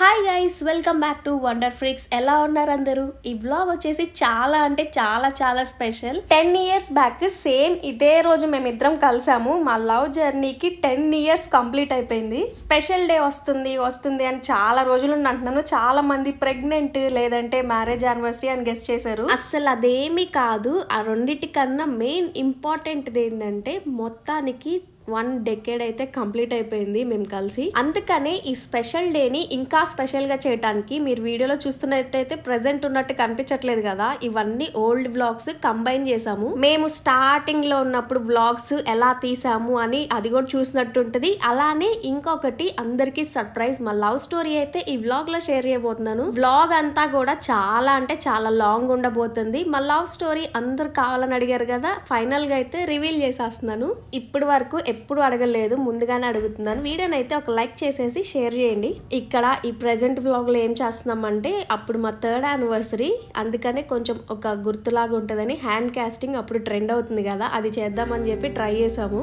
Hi guys, welcome back to wonder freaks. ఎలా ఉన్నారు అందరూ? ఈ బ్లాగ్ వచ్చేసి చాలా అంటే చాలా స్పెషల్. 10 years బ్యాక్ సేమ్ ఇదే రోజు మేమిద్దరం కలిసాము. మా లవ్ జర్నీకి 10 years కంప్లీట్ అయిపోయింది. స్పెషల్ డే వస్తుంది అని చాలా రోజులు అంటున్నాను. చాలా మంది ప్రెగ్నెంట్ లేదంటే మ్యారేజ్ యానివర్సరీ అని గెస్ట్ చేశారు. అసలు అదేమీ కాదు. ఆ రెండిటికన్నా మెయిన్ ఇంపార్టెంట్ ఏంటంటే మొత్తానికి 1 decade అయితే కంప్లీట్ అయిపోయింది మేము కలిసి. అందుకనే ఈ స్పెషల్ డేని ఇంకా స్పెషల్ గా చేయడానికి మీరు వీడియోలో చూస్తున్నట్టయితే ప్రెసెంట్ ఉన్నట్టు కనిపించట్లేదు కదా, ఇవన్నీ ఓల్డ్ వ్లాగ్స్ కంబైన్ చేసాము. మేము స్టార్టింగ్ లో ఉన్నప్పుడు వ్లాగ్స్ ఎలా తీసాము అని అది కూడా చూసినట్టు ఉంటది. అలానే ఇంకొకటి అందరికి సర్ప్రైజ్, మా లవ్ స్టోరీ అయితే ఈ వ్లాగ్ లో షేర్ చేయబోతున్నాను. వ్లాగ్ అంతా కూడా చాలా అంటే చాలా లాంగ్ ఉండబోతుంది. మా లవ్ స్టోరీ అందరు కావాలని అడిగారు కదా, ఫైనల్ గా అయితే రివీల్ చేసేస్తున్నాను. ఇప్పటి వరకు ఎప్పుడు అడగలేదు, ముందుగానే అడుగుతున్నాను. వీడియోని అయితే ఒక లైక్ చేసేసి షేర్ చేయండి. ఇక్కడ ఈ ప్రెసెంట్ వ్లాగ్ లో ఏం చేస్తున్నామంటే అప్పుడు మా 3rd anniversary, అందుకనే కొంచెం ఒక గుర్తులాగా ఉంటుందని హ్యాండ్ కాస్టింగ్ అప్పుడు ట్రెండ్ అవుతుంది కదా, అది చేద్దామని చెప్పి ట్రై చేసాము.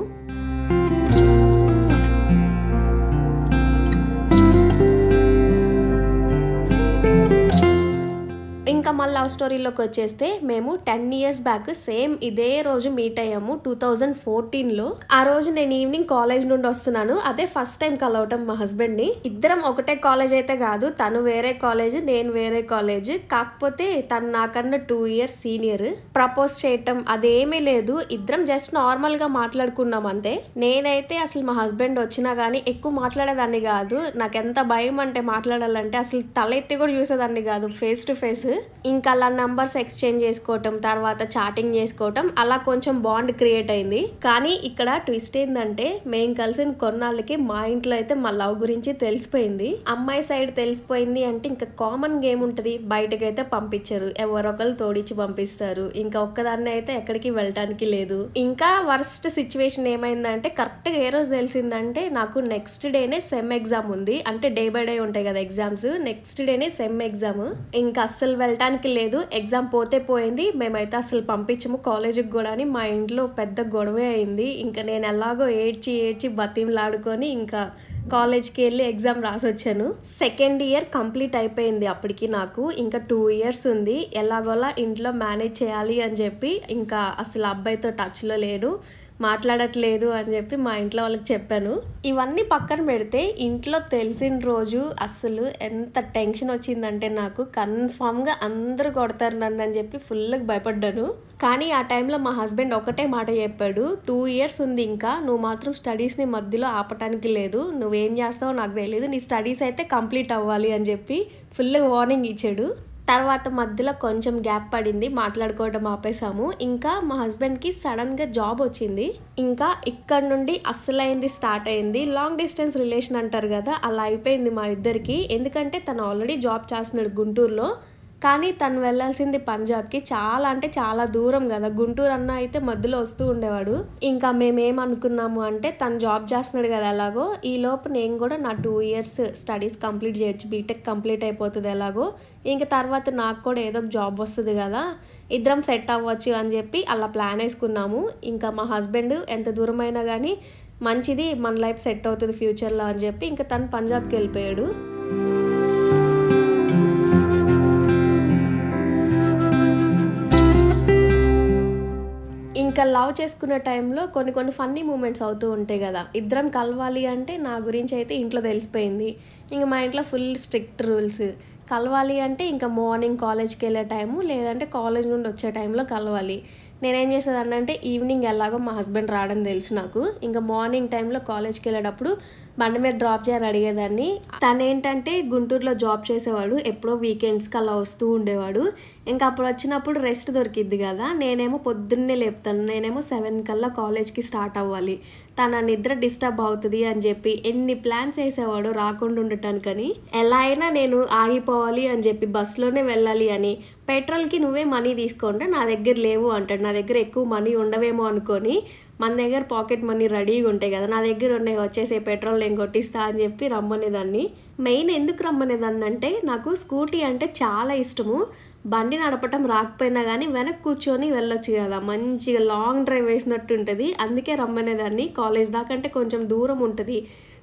ఇంకా మా లవ్ స్టోరీలోకి వచ్చేస్తే మేము 10 years బ్యాక్ సేమ్ ఇదే రోజు మీట్ అయ్యాము 2014లో. ఆ రోజు నేను ఈవినింగ్ కాలేజ్ నుండి వస్తున్నాను. అదే ఫస్ట్ టైం కలవటం మా హస్బెండ్ ని. ఇద్దరం ఒకటే కాలేజ్ అయితే కాదు, తను వేరే కాలేజ్ నేను వేరే కాలేజ్. కాకపోతే తను నాకన్నా 2 years సీనియర్. ప్రపోజ్ చేయటం అదేమీ లేదు, ఇద్దరం జస్ట్ నార్మల్ గా మాట్లాడుకున్నాం అంతే. నేనైతే అసలు మా హస్బెండ్ వచ్చినా గానీ ఎక్కువ మాట్లాడేదాన్ని కాదు. నాకు ఎంత భయం అంటే మాట్లాడాలంటే అసలు తల ఎత్తి కూడా చూసేదాన్ని కాదు ఫేస్ టు ఫేస్. ఇంకా అలా నంబర్స్ ఎక్స్చేంజ్ చేసుకోవటం, తర్వాత చాటింగ్ చేసుకోవటం, అలా కొంచెం బాండ్ క్రియేట్ అయింది. కానీ ఇక్కడ ట్విస్ట్ ఏంటంటే మేము కలిసిన కొన్నాళ్ళకి మా ఇంట్లో అయితే మా లవ్ గురించి తెలిసిపోయింది. అమ్మాయి సైడ్ తెలిసిపోయింది అంటే ఇంకా కామన్ గేమ్ ఉంటది, బయటకైతే పంపించరు, ఎవరొకరు తోడిచ్చి పంపిస్తారు. ఇంకా ఒక్కదాన్ని అయితే ఎక్కడికి వెళ్ళటానికి లేదు. ఇంకా వర్స్ట్ సిచ్యువేషన్ ఏమైందంటే కరెక్ట్ గా ఏ రోజు తెలిసిందంటే నాకు నెక్స్ట్ డేనే సెమ్ ఎగ్జామ్ ఉంది. అంటే డే బై డే ఉంటాయి కదా ఎగ్జామ్స్, నెక్స్ట్ డేనే సెమ్ ఎగ్జామ్. ఇంకా అస్సలు వెళ్ళటానికి లేదు. ఎగ్జామ్ పోతే పోయింది, మేమైతే అసలు పంపించము కాలేజీకి కూడా అని మా ఇంట్లో పెద్ద గొడవే అయింది. ఇంకా నేను ఎలాగో ఏడ్చి బతిమలాడుకొని ఇంకా కాలేజ్కి వెళ్ళి ఎగ్జామ్ రాసొచ్చాను. 2nd year కంప్లీట్ అయిపోయింది అప్పటికి. నాకు ఇంకా 2 years ఉంది. ఎలాగోలా ఇంట్లో మేనేజ్ చేయాలి అని చెప్పి ఇంకా అసలు అబ్బాయితో టచ్లో లేను, మాట్లాడట్లేదు అని చెప్పి మా ఇంట్లో వాళ్ళకి చెప్పాను. ఇవన్నీ పక్కన పెడితే ఇంట్లో తెలిసిన రోజు అసలు ఎంత టెన్షన్ వచ్చిందంటే నాకు కన్ఫామ్గా అందరూ కొడతారు నన్ను అని చెప్పి ఫుల్గా భయపడ్డాను. కానీ ఆ టైంలో మా హస్బెండ్ ఒకటే మాట చెప్పాడు, 2 years ఉంది ఇంకా, నువ్వు మాత్రం స్టడీస్ని మధ్యలో ఆపటానికి లేదు, నువ్వేం చేస్తావో నాకు తెలియదు, నీ స్టడీస్ అయితే కంప్లీట్ అవ్వాలి అని చెప్పి ఫుల్గా వార్నింగ్ ఇచ్చాడు. తర్వాత మధ్యలో కొంచెం గ్యాప్ పడింది, మాట్లాడుకోవడం ఆపేసాము. ఇంకా మా హస్బెండ్కి సడన్గా జాబ్ వచ్చింది. ఇంకా ఇక్కడ నుండి అస్సలైంది స్టార్ట్ అయింది. లాంగ్ డిస్టెన్స్ రిలేషన్ అంటారు కదా, అలా అయిపోయింది మా ఇద్దరికి. ఎందుకంటే తను ఆల్రెడీ జాబ్ చేస్తున్నాడు గుంటూరులో, కానీ తను వెళ్ళాల్సింది పంజాబ్కి. చాలా అంటే చాలా దూరం కదా, గుంటూరు అన్న అయితే మధ్యలో వస్తూ ఉండేవాడు. ఇంకా మేమేమనుకున్నాము అంటే తను జాబ్ చేస్తున్నాడు కదా ఎలాగో, ఈ లోపు నేను కూడా నా 2 years స్టడీస్ కంప్లీట్ చేయొచ్చు, బీటెక్ కంప్లీట్ అయిపోతుంది ఎలాగో, ఇంకా తర్వాత నాకు కూడా ఏదో ఒక జాబ్ వస్తుంది కదా, ఇద్దరం సెట్ అవ్వచ్చు అని చెప్పి అలా ప్లాన్ వేసుకున్నాము. ఇంకా మా హస్బెండ్ ఎంత దూరం అయినా కానీ మంచిది, మన లైఫ్ సెట్ అవుతుంది ఫ్యూచర్లో అని చెప్పి ఇంకా తను పంజాబ్కి వెళ్ళిపోయాడు. ఇంకా లవ్ చేసుకునే టైంలో కొన్ని ఫన్నీ మూమెంట్స్ అవుతూ ఉంటాయి కదా. ఇద్దరం కలవాలి అంటే నా గురించి అయితే ఇంట్లో తెలిసిపోయింది. ఇంకా మా ఇంట్లో ఫుల్ స్ట్రిక్ట్ రూల్స్. కలవాలి అంటే ఇంకా మార్నింగ్ కాలేజ్కి వెళ్ళే టైము, లేదంటే కాలేజ్ నుండి వచ్చే టైంలో కలవాలి. నేనేం చేసేదాన్ని అంటే ఈవినింగ్ ఎలాగో మా హస్బెండ్ రావడం తెలుసు నాకు, ఇంకా మార్నింగ్ టైంలో కాలేజ్కి వెళ్ళేటప్పుడు బండి మీద డ్రాప్ చేయాలని అడిగేదాన్ని. తనేంటంటే గుంటూరులో జాబ్ చేసేవాడు, ఎప్పుడో వీకెండ్స్కి అలా వస్తూ ఉండేవాడు. ఇంకా అప్పుడు వచ్చినప్పుడు రెస్ట్ దొరికిద్ది కదా, నేనేమో పొద్దున్నే లేపుతాను, నేనేమో 7 కల్లా కాలేజ్కి స్టార్ట్ అవ్వాలి, తన నిద్ర డిస్టర్బ్ అవుతుంది అని చెప్పి ఎన్ని ప్లాన్స్ వేసేవాడు రాకుండా ఉండటానికని. ఎలా అయినా నేను ఆగిపోవాలి అని చెప్పి బస్సులోనే వెళ్ళాలి అని. పెట్రోల్కి నువ్వే మనీ తీసుకోండి, నా దగ్గర లేవు అంటాడు. నా దగ్గర ఎక్కువ మనీ ఉండవేమో అనుకొని, మన దగ్గర పాకెట్ మనీ రెడీగా ఉంటాయి కదా, నా దగ్గర ఉన్నాయి, వచ్చేసే పెట్రోల్ నేను కొట్టిస్తా అని చెప్పి రమ్మనేదాన్ని. మెయిన్ ఎందుకు రమ్మనేదాన్ని అంటే నాకు స్కూటీ అంటే చాలా ఇష్టము. బండి నడపటం రాకపోయినా కానీ వెనక్కి కూర్చొని వెళ్ళొచ్చు కదా, మంచిగా లాంగ్ డ్రైవ్ వేసినట్టు ఉంటుంది. అందుకే రమ్మనేదాన్ని. కాలేజ్ దాకంటే కొంచెం దూరం ఉంటుంది,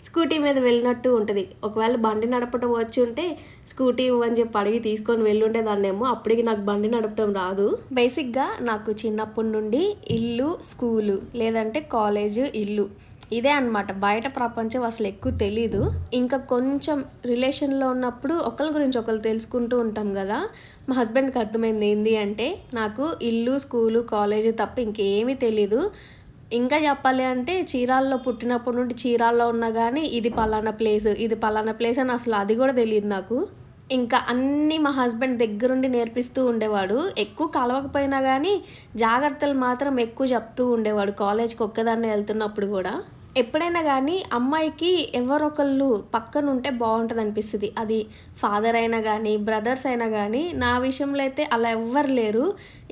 స్కూటీ మీద వెళ్ళినట్టు ఉంటుంది. ఒకవేళ బండి నడపడం వచ్చి ఉంటే స్కూటీ ఇవ్వని చెప్పి అడిగి తీసుకొని వెళ్ళుండేదాన్నేమో. అప్పటికి నాకు బండి నడపడం రాదు. బేసిక్గా నాకు చిన్నప్పటి నుండి ఇల్లు, స్కూలు, లేదంటే కాలేజు, ఇల్లు, ఇదే అనమాట. బయట ప్రపంచం అసలు ఎక్కువ తెలీదు. ఇంకా కొంచెం రిలేషన్లో ఉన్నప్పుడు ఒకరి గురించి ఒకరు తెలుసుకుంటూ ఉంటాం కదా. మా హస్బెండ్కి అర్థమైంది ఏంటి అంటే నాకు ఇల్లు, స్కూలు, కాలేజు తప్ప ఇంకేమీ తెలీదు. ఇంకా చెప్పాలి అంటే చీరాల్లో పుట్టినప్పటి నుండి చీరాల్లో ఉన్నా కానీ ఇది పలానా ప్లేస్ అని అసలు అది కూడా తెలియదు నాకు. ఇంకా అన్నీ మా హస్బెండ్ దగ్గరుండి నేర్పిస్తూ ఉండేవాడు. ఎక్కువ కలవకపోయినా కానీ జాగ్రత్తలు మాత్రం ఎక్కువ చెప్తూ ఉండేవాడు. కాలేజ్కి ఒక్కదాన్నే వెళ్తున్నప్పుడు కూడా ఎప్పుడైనా కానీ అమ్మాయికి ఎవరొకళ్ళు పక్కన ఉంటే బాగుంటుంది అనిపిస్తుంది. అది ఫాదర్ అయినా కానీ బ్రదర్స్ అయినా కానీ. నా విషయంలో అయితే అలా ఎవ్వరు లేరు.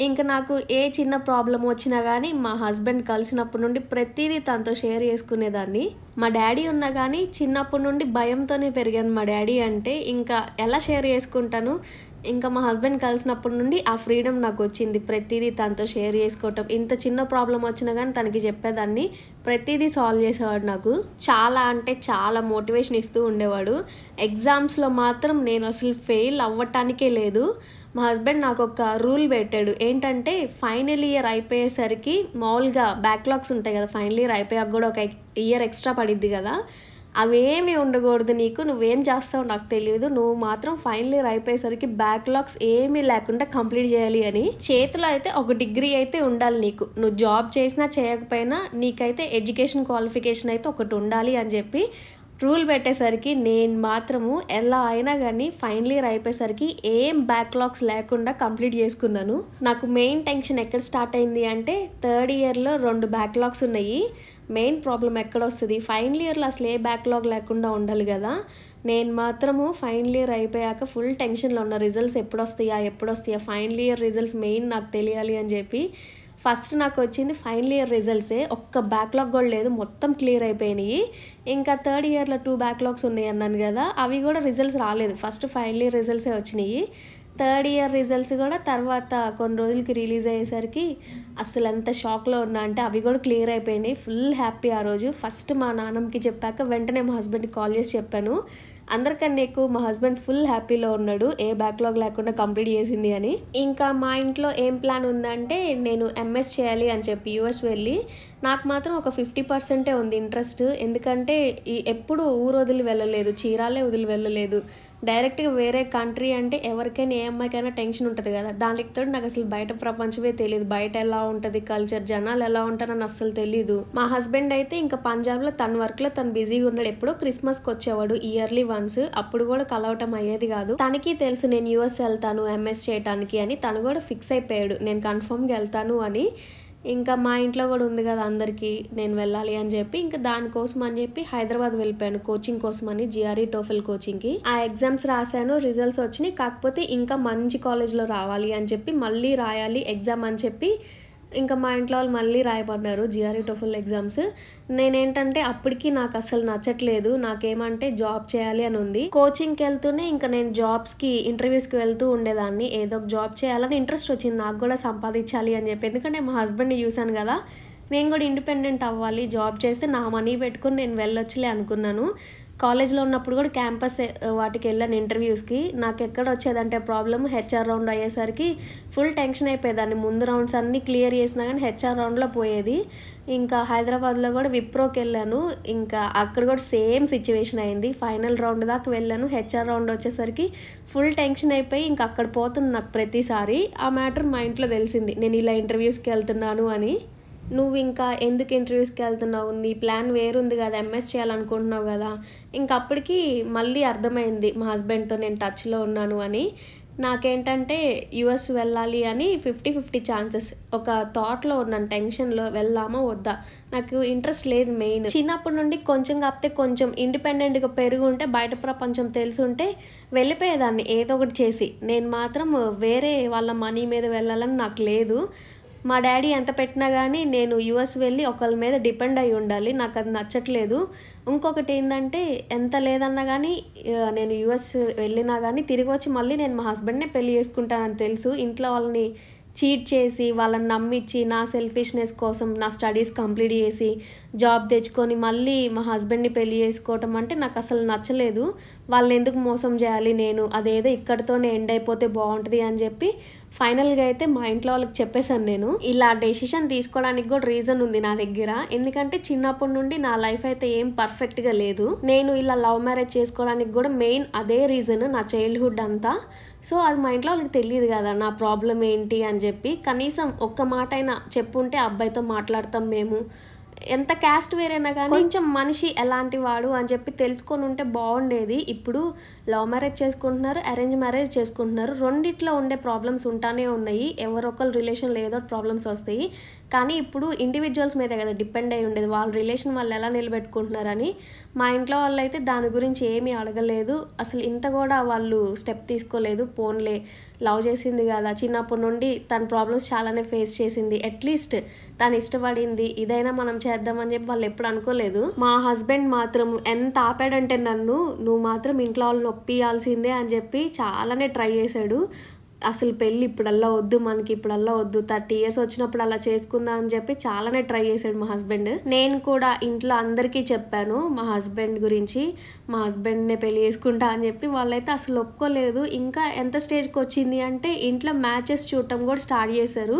ఇంకా నాకు ఏ చిన్న ప్రాబ్లం వచ్చినా కానీ మా హస్బెండ్ కలిసినప్పటి నుండి ప్రతిదీ తనతో షేర్ చేసుకునేదాన్ని. మా డాడీ ఉన్నా కానీ చిన్నప్పటి నుండి భయంతోనే పెరిగాను. మా డాడీ అంటే ఇంకా ఎలా షేర్ చేసుకుంటాను. ఇంకా మా హస్బెండ్ కలిసినప్పటి నుండి ఆ ఫ్రీడమ్ నాకు వచ్చింది. ప్రతిదీ తనతో షేర్ చేసుకోవటం. ఇంత చిన్న ప్రాబ్లం వచ్చినా కానీ తనకి చెప్పేదాన్ని. ప్రతిదీ సాల్వ్ చేసేవాడు. నాకు చాలా అంటే చాలా మోటివేషన్ ఇస్తూ ఉండేవాడు. ఎగ్జామ్స్లో మాత్రం నేను అసలు ఫెయిల్ అవ్వటానికే లేదు. మా హస్బెండ్ నాకు ఒక రూల్ పెట్టాడు. ఏంటంటే ఫైనల్ ఇయర్ అయిపోయేసరికి మామూలుగా బ్యాక్లాగ్స్ ఉంటాయి కదా, ఫైనల్ ఇయర్ అయిపోయాక కూడా ఒక ఇయర్ ఎక్స్ట్రా పడిద్ది కదా, అవేమీ ఉండకూడదు. నువ్వేం చేస్తావు నాకు తెలియదు. నువ్వు మాత్రం ఫైనల్ ఇయర్ అయిపోయేసరికి బ్యాక్లాగ్స్ ఏమీ లేకుండా కంప్లీట్ చేయాలి అని. చేతిలో అయితే ఒక డిగ్రీ అయితే ఉండాలి నీకు. నువ్వు జాబ్ చేసినా చేయకపోయినా నీకైతే ఎడ్యుకేషన్ క్వాలిఫికేషన్ అయితే ఒకటి ఉండాలి అని చెప్పి రూల్ పెట్టేసరికి నేను మాత్రము ఎలా అయినా కానీ ఫైనల్ ఇయర్ అయిపోయేసరికి ఏం బ్యాక్లాగ్స్ లేకుండా కంప్లీట్ చేసుకున్నాను. నాకు మెయిన్ టెన్షన్ ఎక్కడ స్టార్ట్ అయింది అంటే థర్డ్ ఇయర్లో 2 బ్యాక్లాగ్స్ ఉన్నాయి. మెయిన్ ప్రాబ్లం ఎక్కడ వస్తుంది, ఫైనల్ ఇయర్లో అసలు ఏ బ్యాక్లాగ్ లేకుండా ఉండాలి కదా. నేను మాత్రము ఫైనల్ ఇయర్ అయిపోయాక ఫుల్ టెన్షన్లో ఉన్న. రిజల్ట్స్ ఎప్పుడు వస్తాయా, ఫైనల్ ఇయర్ రిజల్ట్స్ మెయిన్ నాకు తెలియాలి అని చెప్పి ఫస్ట్ నాకు వచ్చింది ఫైనల్ ఇయర్ రిజల్ట్సే. ఒక్క బ్యాక్లాగ్ కూడా లేదు, మొత్తం క్లియర్ అయిపోయినాయి. ఇంకా థర్డ్ ఇయర్లో 2 బ్యాక్లాగ్స్ ఉన్నాయి అన్నాను కదా, అవి కూడా రిజల్ట్స్ రాలేదు. ఫస్ట్ ఫైనల్ ఇయర్ రిజల్ట్సే వచ్చినాయి. థర్డ్ ఇయర్ రిజల్ట్స్ కూడా తర్వాత కొన్ని రోజులకి రిలీజ్ అయ్యేసరికి అసలు ఎంత షాక్లో ఉన్నా అంటే అవి కూడా క్లియర్ అయిపోయినాయి. ఫుల్ హ్యాపీ ఆ రోజు. ఫస్ట్ మా నాన్నమ్మకి చెప్పాక వెంటనే మా హస్బెండ్కి కాల్ చేసి చెప్పాను. అందరికన్నా ఎక్కువ మా హస్బెండ్ ఫుల్ హ్యాపీలో ఉన్నాడు, ఏ బ్యాక్లాగ్ లేకుండా కంప్లీట్ చేసింది అని. ఇంకా మా ఇంట్లో ఏం ప్లాన్ ఉందంటే నేను ఎంఎస్ చేయాలి అని చెప్పి యూఎస్ వెళ్ళి. నాకు మాత్రం ఒక 50% ఉంది ఇంట్రెస్ట్. ఎందుకంటే ఎప్పుడు ఊరు వదిలి వెళ్ళలేదు, చీరాలే వదిలి వెళ్ళలేదు. డైరెక్ట్గా వేరే కంట్రీ అంటే ఎవరికైనా ఏ అమ్మాయికైనా టెన్షన్ ఉంటుంది కదా. దానికి తోడు నాకు అసలు బయట ప్రపంచమే తెలియదు. బయట ఎలా ఉంటుంది కల్చర్, జనాలు ఎలా ఉంటారని అస్సలు తెలీదు. మా హస్బెండ్ అయితే ఇంకా పంజాబ్లో తన వర్క్లో తను బిజీగా ఉన్నాడు. ఎప్పుడో క్రిస్మస్కి వచ్చేవాడు ఇయర్లీ వన్స్. అప్పుడు కూడా కలవటం అయ్యేది కాదు. తనకి తెలుసు నేను యూఎస్ వెళ్తాను ఎంఎస్ చేయడానికి అని. తను కూడా ఫిక్స్ అయిపోయాడు నేను కన్ఫర్మ్గా వెళ్తాను అని. ఇంకా మా ఇంట్లో కూడా ఉంది కదా అందరికీ నేను వెళ్ళాలి అని చెప్పి ఇంకా దానికోసం అని చెప్పి హైదరాబాద్ వెళ్ళిపోయాను కోచింగ్ కోసం అని. జిఆర్ఈ టోఫెల్ కోచింగ్కి ఆ ఎగ్జామ్స్ రాశాను, రిజల్ట్స్ వచ్చినాయి. కాకపోతే ఇంకా మంచి కాలేజ్లో రావాలి అని చెప్పి మళ్ళీ రాయాలి ఎగ్జామ్ అని చెప్పి ఇంకా మా ఇంట్లో వాళ్ళు మళ్ళీ రాయబడ్డారు జిఆర్ఈ టోఫెల్ ఎగ్జామ్స్. నేనేంటంటే అప్పటికి నాకు అసలు నచ్చట్లేదు. నాకేమంటే జాబ్ చేయాలి అని ఉంది. కోచింగ్కి వెళ్తూనే ఇంకా నేను జాబ్స్కి ఇంటర్వ్యూస్కి వెళ్తూ ఉండేదాన్ని. ఏదో ఒక జాబ్ చేయాలని ఇంట్రెస్ట్ వచ్చింది నాకు కూడా, సంపాదించాలి అని చెప్పి. ఎందుకంటే మా హస్బెండ్ని చూశాను కదా, నేను కూడా ఇండిపెండెంట్ అవ్వాలి, జాబ్ చేస్తే నా మనీ పెట్టుకుని నేను వెళ్ళొచ్చులే అనుకున్నాను. కాలేజ్లో ఉన్నప్పుడు కూడా క్యాంపస్ వాటికి వెళ్ళాను ఇంటర్వ్యూస్కి. నాకు ఎక్కడ వచ్చేదంటే ప్రాబ్లమ్ హెచ్ఆర్ రౌండ్ అయ్యేసరికి ఫుల్ టెన్షన్ అయిపోయేదాన్ని. ముందు రౌండ్స్ అన్నీ క్లియర్ చేసినా కానీ హెచ్ఆర్ రౌండ్లో పోయేది. ఇంకా హైదరాబాద్లో కూడా విప్రోకి వెళ్ళాను. ఇంకా అక్కడ కూడా సేమ్ సిచ్యువేషన్ అయింది. ఫైనల్ రౌండ్ దాకా వెళ్ళాను. హెచ్ఆర్ రౌండ్ వచ్చేసరికి ఫుల్ టెన్షన్ అయిపోయి ఇంకా అక్కడ పోతుంది నాకు ప్రతిసారి. ఆ మ్యాటర్ మా ఇంట్లో తెలిసింది నేను ఇలా ఇంటర్వ్యూస్కి వెళ్తున్నాను అని. నువ్వు ఇంకా ఎందుకు ఇంటర్వ్యూస్కి వెళ్తున్నావు, నీ ప్లాన్ వేరుంది కదా, ఎంఎస్ చేయాలనుకుంటున్నావు కదా. ఇంకా అప్పటికి మళ్ళీ అర్థమైంది మా హస్బెండ్తో నేను టచ్లో ఉన్నాను అని. నాకేంటంటే యుఎస్ వెళ్ళాలి అని 50-50 ఛాన్సెస్. ఒక థాట్లో ఉన్నాను, టెన్షన్లో వెళ్దామా వద్దా. నాకు ఇంట్రెస్ట్ లేదు మెయిన్. చిన్నప్పటి నుండి కొంచెం కాకపోతే కొంచెం ఇండిపెండెంట్గా పెరిగి ఉంటే బయట ప్రపంచం తెలిసి ఉంటే వెళ్ళిపోయేదాన్ని ఏదో ఒకటి చేసి. నేను మాత్రం వేరే వాళ్ళ మనీ మీద వెళ్ళాలని నాకు లేదు. మా డాడీ ఎంత పెట్టినా కానీ నేను యూఎస్ వెళ్ళి ఒకళ్ళ మీద డిపెండ్ అయి ఉండాలి, నాకు అది నచ్చట్లేదు. ఇంకొకటి ఏంటంటే ఎంత లేదన్నా కానీ నేను యూఎస్ వెళ్ళినా కానీ తిరిగి వచ్చి మళ్ళీ నేను మా హస్బెండ్నే పెళ్లి చేసుకుంటానని తెలుసు. ఇంట్లో వాళ్ళని చీట్ చేసి వాళ్ళని నమ్మించి నా సెల్ఫిష్నెస్ కోసం నా స్టడీస్ కంప్లీట్ చేసి జాబ్ తెచ్చుకొని మళ్ళీ మా హస్బెండ్ని పెళ్లి చేసుకోవటం అంటే నాకు అసలు నచ్చలేదు. వాళ్ళని ఎందుకు మోసం చేయాలి నేను, అదేదో ఇక్కడితోనే ఎండ్ అయిపోతే బాగుంటుంది అని చెప్పి ఫైనల్గా అయితే మా ఇంట్లో వాళ్ళకి చెప్పేశాను. నేను ఇలా డెసిషన్ తీసుకోవడానికి కూడా రీజన్ ఉంది నా దగ్గర. ఎందుకంటే చిన్నప్పటి నుండి నా లైఫ్ అయితే ఏం పర్ఫెక్ట్గా లేదు. నేను ఇలా లవ్ మ్యారేజ్ చేసుకోవడానికి కూడా మెయిన్ అదే రీజన్, నా చైల్డ్హుడ్ అంతా. సో అది మా ఇంట్లో వాళ్ళకి తెలియదు కదా నా ప్రాబ్లం ఏంటి అని చెప్పి. కనీసం ఒక్క మాట అయినా చెప్పుంటే అబ్బాయితో మాట్లాడతాం మేము, ఎంత క్యాస్ట్ వేరైనా కానీ కొంచెం మనిషి ఎలాంటి వాడు అని చెప్పి తెలుసుకొని ఉంటే బాగుండేది. ఇప్పుడు లవ్ మ్యారేజ్ చేసుకుంటున్నారు, అరేంజ్ మ్యారేజ్ చేసుకుంటున్నారు, రెండిట్లో ఉండే ప్రాబ్లమ్స్ ఉంటానే ఉన్నాయి. ఎవరొకరు రిలేషన్లో ఏదో ప్రాబ్లమ్స్ వస్తాయి. కానీ ఇప్పుడు ఇండివిజువల్స్ మీదే కదా డిపెండ్ అయి ఉండేది, వాళ్ళ రిలేషన్ వాళ్ళు ఎలా నిలబెట్టుకుంటున్నారని. మా ఇంట్లో వాళ్ళు అయితే దాని గురించి ఏమీ అడగలేదు, అసలు ఇంత కూడా వాళ్ళు స్టెప్ తీసుకోలేదు. పోన్లే లవ్ చేసింది కదా, చిన్నప్పటి నుండి తన ప్రాబ్లమ్స్ చాలానే ఫేస్ చేసింది, అట్లీస్ట్ తను ఇష్టపడింది, ఇదైనా మనం చేద్దామని చెప్పి వాళ్ళు ఎప్పుడు అనుకోలేదు. మా హస్బెండ్ మాత్రం ఎంత ఆపాడంటే నన్ను, నువ్వు మాత్రం ఇంట్లో వాళ్ళని ఒప్పియాల్సిందే అని చెప్పి చాలానే ట్రై చేశాడు. అసలు పెళ్ళి ఇప్పుడల్లా వద్దు, మనకి ఇప్పుడల్లా వద్దు, 30 years వచ్చినప్పుడు అలా చేసుకుందాం అని చెప్పి చాలానే ట్రై చేశాడు మా హస్బెండ్. నేను కూడా ఇంట్లో అందరికీ చెప్పాను మా హస్బెండ్ గురించి, మా హస్బెండ్నే పెళ్లి చేసుకుంటా అని చెప్పి. వాళ్ళైతే అసలు ఒప్పుకోలేదు. ఇంకా ఎంత స్టేజ్కి వచ్చింది అంటే ఇంట్లో మ్యాచెస్ చూడటం కూడా స్టార్ట్ చేశారు.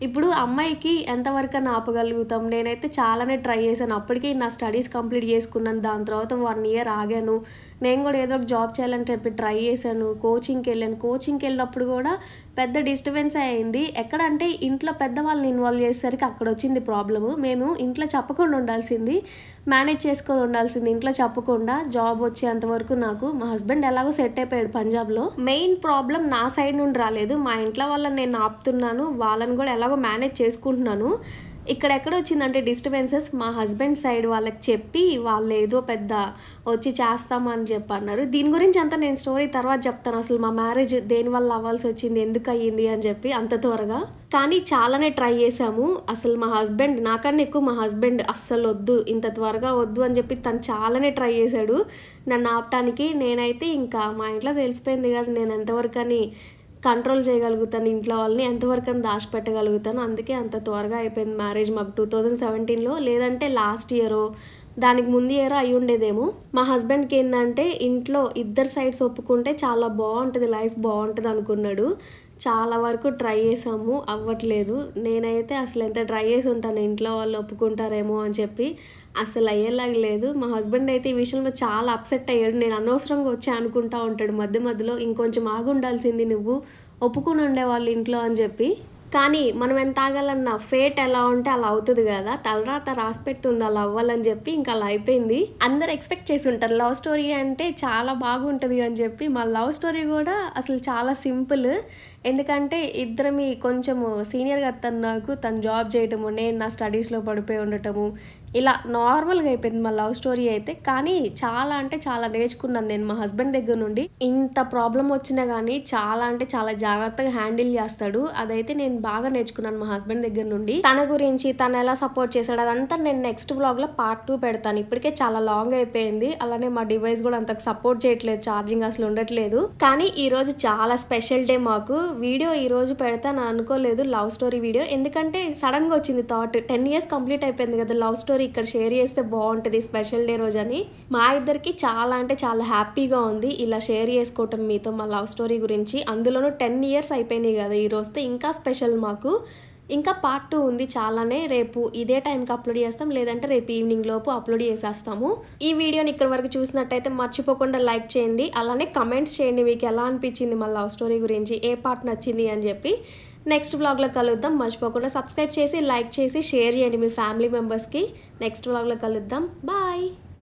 ఇప్పుడు అమ్మాయికి ఎంతవరకు ఆపగలుగుతాం. నేనైతే చాలానే ట్రై చేశాను. అప్పటికి నా స్టడీస్ కంప్లీట్ చేసుకున్నాను, దాని తర్వాత 1 year ఆగాను. నేను కూడా ఏదో ఒక జాబ్ చేయాలని చెప్పి ట్రై చేశాను. కోచింగ్కి వెళ్ళాను. కోచింగ్కి వెళ్ళినప్పుడు కూడా పెద్ద డిస్టర్బెన్స్ అయింది. ఎక్కడంటే ఇంట్లో పెద్దవాళ్ళని ఇన్వాల్వ్ చేసేసరికి అక్కడ వచ్చింది ప్రాబ్లము. మేము ఇంట్లో చెప్పకుండా ఉండాల్సింది, మేనేజ్ చేసుకొని ఉండాల్సింది. ఇంట్లో చెప్పకుండా జాబ్ వచ్చేంతవరకు నాకు మా హస్బెండ్ ఎలాగో సెట్ అయిపోయాడు పంజాబ్లో. మెయిన్ ప్రాబ్లం నా సైడ్ నుండి రాలేదు, మా ఇంట్లో వాళ్ళని నేను ఆపుతున్నాను, వాళ్ళని కూడా ఎలాగో మేనేజ్ చేసుకుంటున్నాను. ఇక్కడ ఎక్కడ వచ్చిందంటే డిస్టర్బెన్సెస్ మా హస్బెండ్ సైడ్ వాళ్ళకి చెప్పి వాళ్ళు ఏదో పెద్ద వచ్చి చేస్తామని చెప్పి అన్నారు. దీని గురించి అంతా నేను స్టోరీ తర్వాత చెప్తాను, అసలు మా మ్యారేజ్ దేనివల్ల అవ్వాల్సి వచ్చింది, ఎందుకు అయ్యింది అని చెప్పి అంత త్వరగా. కానీ చాలానే ట్రై చేశాము. అసలు మా హస్బెండ్ నాకన్నా ఎక్కువ మా హస్బెండ్ అస్సలు వద్దు, ఇంత త్వరగా వద్దు అని చెప్పి తను చాలానే ట్రై చేశాడు నన్ను ఆపటానికి. నేనైతే ఇంకా మా ఇంట్లో తెలిసిపోయింది కదా నేను ఎంతవరకు అని కంట్రోల్ చేయగలుగుతాను, ఇంట్లో వాళ్ళని ఎంతవరకు అని దాచిపెట్టగలుగుతాను. అందుకే అంత త్వరగా అయిపోయింది మ్యారేజ్ మాకు 2017లో. లేదంటే లాస్ట్ ఇయరో దానికి ముందు ఇయర్ అయి ఉండేదేమో. మా హస్బెండ్కి ఏంటంటే ఇంట్లో ఇద్దరు సైడ్స్ ఒప్పుకుంటే చాలా బాగుంటుంది, లైఫ్ బాగుంటుంది అనుకున్నాడు. చాలా వరకు ట్రై చేసాము, అవ్వట్లేదు. నేనైతే అసలు ఎంత ట్రై చేసి ఉంటాను ఇంట్లో వాళ్ళు ఒప్పుకుంటారేమో అని చెప్పి, అసలు అయ్యేలాగా లేదు. మా హస్బెండ్ అయితే ఈ విషయంలో చాలా అప్సెట్ అయ్యాడు. నేను అనవసరంగా వచ్చి అనుకుంటా ఉంటాడు మధ్య మధ్యలో, ఇంకొంచెం ఆగి ఉండాల్సింది నువ్వు, ఒప్పుకుని ఉండేవాళ్ళు ఇంట్లో అని చెప్పి. కానీ మనం ఎంత ఆగాలన్నా ఫేట్ ఎలా ఉంటే అలా అవుతుంది కదా, తలరాత రాసిపెట్టి ఉంది అలా అవ్వాలని చెప్పి ఇంకా అలా అయిపోయింది. అందరు ఎక్స్పెక్ట్ చేసి ఉంటారు లవ్ స్టోరీ అంటే చాలా బాగుంటుంది అని చెప్పి. మా లవ్ స్టోరీ కూడా అసలు చాలా సింపుల్. ఎందుకంటే ఇద్దరమి కొంచెము సీనియర్గా తను జాబ్ చేయటము, నేను నా స్టడీస్లో పడిపోయి ఉండటము, ఇలా నార్మల్గా అయిపోయింది మా లవ్ స్టోరీ అయితే. కానీ చాలా అంటే చాలా నేర్చుకున్నాను నేను మా హస్బెండ్ దగ్గర నుండి. ఇంత ప్రాబ్లం వచ్చినా కానీ చాలా అంటే చాలా జాగ్రత్తగా హ్యాండిల్ చేస్తాడు, అదైతే నేను బాగా నేర్చుకున్నాను మా హస్బెండ్ దగ్గర నుండి. తన గురించి తను ఎలా సపోర్ట్ చేశాడు అదంతా నేను నెక్స్ట్ వ్లాగ్లో part 2 పెడతాను. ఇప్పటికే చాలా లాంగ్ అయిపోయింది. అలానే మా డివైస్ కూడా అంతకు సపోర్ట్ చేయట్లేదు, ఛార్జింగ్ అసలు ఉండట్లేదు. కానీ ఈరోజు చాలా స్పెషల్ డే మాకు. వీడియో ఈరోజు పెడతాను అనుకోలేదు లవ్ స్టోరీ వీడియో, ఎందుకంటే సడన్గా వచ్చింది థాట్. 10 years కంప్లీట్ అయిపోయింది కదా, లవ్ స్టోరీ ఇక్కడ షేర్ చేస్తే బాగుంటుంది స్పెషల్ డే రోజు అని. మా ఇద్దరికి చాలా అంటే చాలా హ్యాపీగా ఉంది ఇలా షేర్ చేసుకోవటం మీతో మా లవ్ స్టోరీ గురించి. అందులోనూ 10 years అయిపోయినాయి కదా ఈ రోజుతో, ఇంకా స్పెషల్ మాకు. ఇంకా part 2 ఉంది చాలానే. రేపు ఇదే టైంకి అప్లోడ్ చేస్తాం, లేదంటే రేపు ఈవినింగ్ లోపు అప్లోడ్ చేసేస్తాము. ఈ వీడియోని ఇక్కడ వరకు చూసినట్టయితే మర్చిపోకుండా లైక్ చేయండి, అలానే కమెంట్స్ చేయండి మీకు ఎలా అనిపించింది మా లవ్ స్టోరీ గురించి, ఏ పార్ట్ నచ్చింది అని చెప్పి. నెక్స్ట్ వ్లాగ్లో కలుద్దాం. మర్చిపోకుండా సబ్స్క్రైబ్ చేసి లైక్ చేసి షేర్ చేయండి మీ ఫ్యామిలీ మెంబర్స్కి. నెక్స్ట్ వ్లాగ్లో కలుద్దాం. బాయ్.